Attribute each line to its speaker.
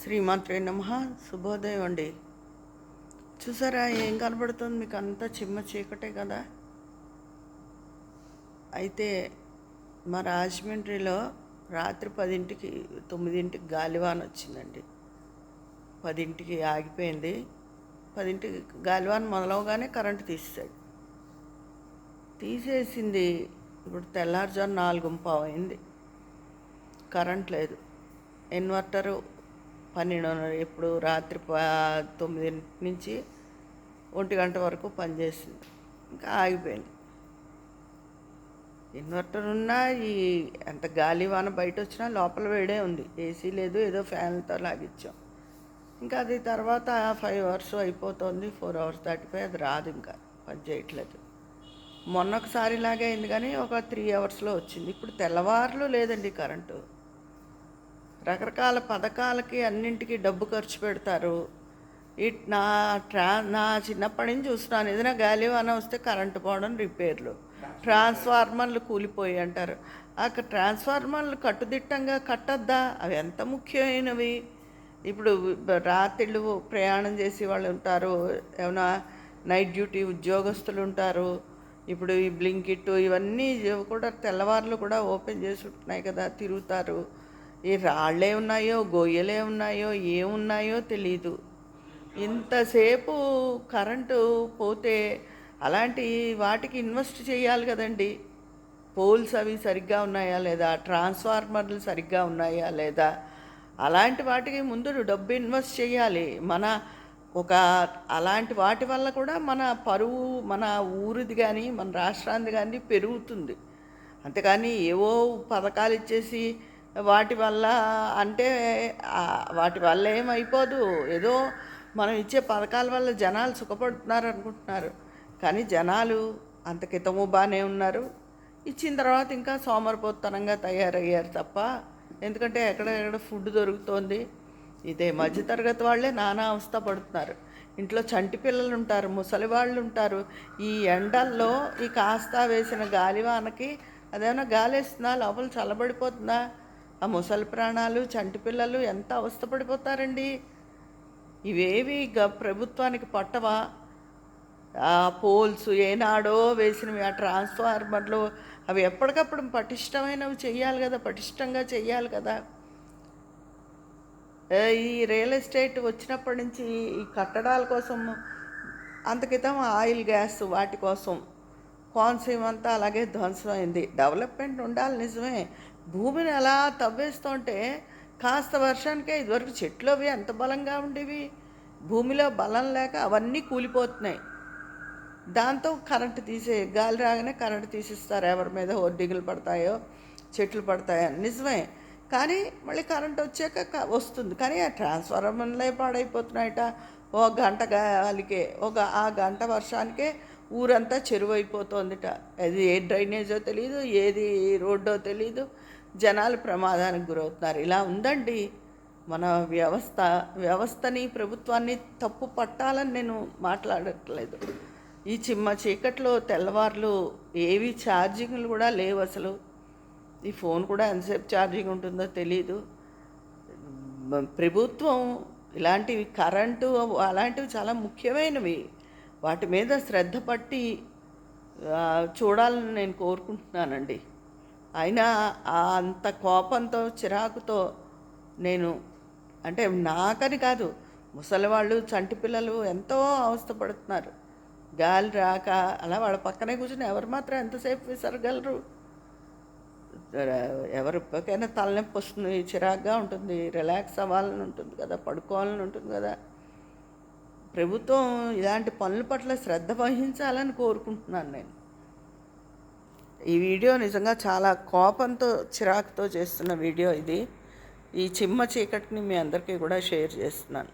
Speaker 1: శ్రీమాత్రే నమః. శుభోదయం అండి. చూసారా ఏం కనబడుతుంది మీకు? అంతా చిమ్మ చీకటే కదా. అయితే మా రాజమండ్రిలో రాత్రి 10కి 9కి గాలివాన వచ్చిందండి. 10కి ఆగిపోయింది. 10కి గాలివాన మొదలవగానే కరెంటు తీసేసింది. ఇప్పుడు తెల్లారుజాము 4:15 అయింది. కరెంట్ లేదు. ఇన్వర్టరు 12 ఎప్పుడు రాత్రి 9 నుంచి 1 గంట వరకు పనిచేసింది. ఇంకా ఆగిపోయింది. ఇన్వర్టర్ ఉన్నా ఈ ఎంత గాలివాన బయట వచ్చినా లోపల వేడే ఉంది. ఏసీ లేదు, ఏదో ఫ్యాన్తో లాగిచ్చాం. ఇంకా అది తర్వాత 5 అవర్స్ అయిపోతుంది. 4 అవర్స్ దాటిపోయి అది రాదు, ఇంకా పని చేయట్లేదు. మొన్న ఒకసారి ఇలాగే అయింది, కానీ ఒక 3 అవర్స్లో వచ్చింది. ఇప్పుడు తెల్లవారులు లేదండి కరెంటు. రకరకాల పథకాలకి అన్నింటికి డబ్బు ఖర్చు పెడతారు. నా చిన్నప్పటి నుంచి చూస్తున్నాను, ఏదైనా గాలివాన వస్తే కరెంటు పోవడం, రిపేర్లు, ట్రాన్స్ఫార్మర్లు కూలిపోయి అంటారు. ఆ ట్రాన్స్ఫార్మర్లు కట్టుదిట్టంగా కట్టద్దా? అవి ఎంత ముఖ్యమైనవి. ఇప్పుడు రాత్రిళ్ళు ప్రయాణం చేసే వాళ్ళు ఉంటారు, ఏమైనా నైట్ డ్యూటీ ఉద్యోగస్తులు ఉంటారు. ఇప్పుడు ఈ బ్లింకిట్ ఇవన్నీ కూడా తెల్లవారులు కూడా ఓపెన్ చేసి ఉంటున్నాయి కదా, తిరుగుతారు. ఈ రాళ్ళే ఉన్నాయో గొయ్యలే ఉన్నాయో ఏమున్నాయో తెలీదు. ఇంతసేపు కరెంటు పోతే అలాంటి వాటికి ఇన్వెస్ట్ చేయాలి కదండి. పోల్స్ అవి సరిగ్గా ఉన్నాయా లేదా, ట్రాన్స్ఫార్మర్లు సరిగ్గా ఉన్నాయా లేదా, అలాంటి వాటికి ముందు డబ్బు ఇన్వెస్ట్ చేయాలి. అలాంటి వాటి వల్ల కూడా మన పరువు, మన ఊరిది కానీ మన రాష్ట్రానికి కానీ పెరుగుతుంది. అంతేకాని ఏవో పథకాలు ఇచ్చేసి వాటి వల్ల అంటే వాటి వల్ల ఏమైపోదు. ఏదో మనం ఇచ్చే పథకాల వల్ల జనాలు సుఖపడుతున్నారు అనుకుంటున్నారు, కానీ జనాలు అంత క్రితము బాగానే ఉన్నారు. ఇచ్చిన తర్వాత ఇంకా సోమరిపోతనంగా తయారయ్యారు తప్ప. ఎందుకంటే ఎక్కడెక్కడ ఫుడ్ దొరుకుతోంది. ఇదే మధ్యతరగతి వాళ్ళే నానా అవస్థ పడుతున్నారు. ఇంట్లో చంటి పిల్లలు ఉంటారు, ముసలి వాళ్ళు ఉంటారు. ఈ ఎండల్లో ఈ కాస్త వేసిన గాలివానకి అదేమన్నా గాలేస్తుందా? లోపల చల్లబడిపోతుందా? ఆ ముసలి ప్రాణాలు, చంటి పిల్లలు ఎంత అవస్థపడిపోతారండి. ఇవేవి ప్రభుత్వానికి పట్టవా? ఆ పోల్స్ ఏనాడో వేసినవి, ఆ ట్రాన్స్ఫార్మర్లు అవి ఎప్పటికప్పుడు పటిష్టమైనవి చెయ్యాలి కదా, పటిష్టంగా చెయ్యాలి కదా. ఈ రియల్ ఎస్టేట్ వచ్చినప్పటి నుంచి ఈ కట్టడాల కోసం, అంతకితం ఆయిల్ గ్యాస్ వాటి కోసం కోనసీమ అంతా అలాగే ధ్వంసమైంది. డెవలప్మెంట్ ఉండాలి నిజమే. భూమిని అలా తవ్వేస్తుంటే కాస్త వర్షానికే, ఇదివరకు చెట్లు అవి ఎంత బలంగా ఉండేవి, భూమిలో బలం లేక అవన్నీ కూలిపోతున్నాయి. దాంతో కరెంటు గాలి రాగానే కరెంటు తీసిస్తారు. ఎవరి మీద హోర్డింగులు పడతాయో, చెట్లు పడతాయో నిజమే. కానీ మళ్ళీ కరెంట్ వచ్చాక వస్తుంది. కానీ ఆ ట్రాన్స్ఫార్మర్లే పాడైపోతున్నాయట. ఓ గంట గాలికే, ఆ గంట వర్షానికే ఊరంతా చెరువు అయిపోతుందిట. అది ఏ డ్రైనేజో తెలియదు, ఏది రోడ్డో తెలీదు. జనాలు ప్రమాదానికి గురవుతున్నారు. ఇలా ఉందండి మన వ్యవస్థని, ప్రభుత్వాన్ని తప్పు పట్టాలని నేను మాట్లాడట్లేదు. ఈ చిమ్మ చీకట్లో తెల్లవార్లు ఏవి ఛార్జింగ్లు కూడా లేవు అసలు. ఈ ఫోన్ కూడా ఎంతసేపు ఛార్జింగ్ ఉంటుందో తెలీదు. ప్రభుత్వం ఇలాంటివి, కరెంటు అలాంటివి చాలా ముఖ్యమైనవి. వాటి మీద శ్రద్ధ పట్టి చూడాలని నేను కోరుకుంటున్నానండి. అయినా అంత కోపంతో, చిరాకుతో నేను, అంటే నాకని కాదు, ముసలివాళ్ళు, చంటి పిల్లలు ఎంతో అవస్థపడుతున్నారు. గాలి రాక అలా వాళ్ళ పక్కనే కూర్చుని ఎవరు మాత్రం ఎంతసేపు విసరగలరు? ఎవరికైనా తలనొప్పి వస్తుంది, చిరాగ్గా ఉంటుంది, రిలాక్స్ అవ్వాలని ఉంటుంది కదా, పడుకోవాలని ఉంటుంది కదా. ప్రభుత్వం ఇలాంటి పనుల పట్ల శ్రద్ధ వహించాలని కోరుకుంటున్నాను నేను. ఈ వీడియో నిజంగా చాలా కోపంతో, చిరాకుతో చేస్తున్న వీడియో ఇది. ఈ చిమ్మ చీకటిని మీ అందరికీ కూడా షేర్ చేస్తున్నాను.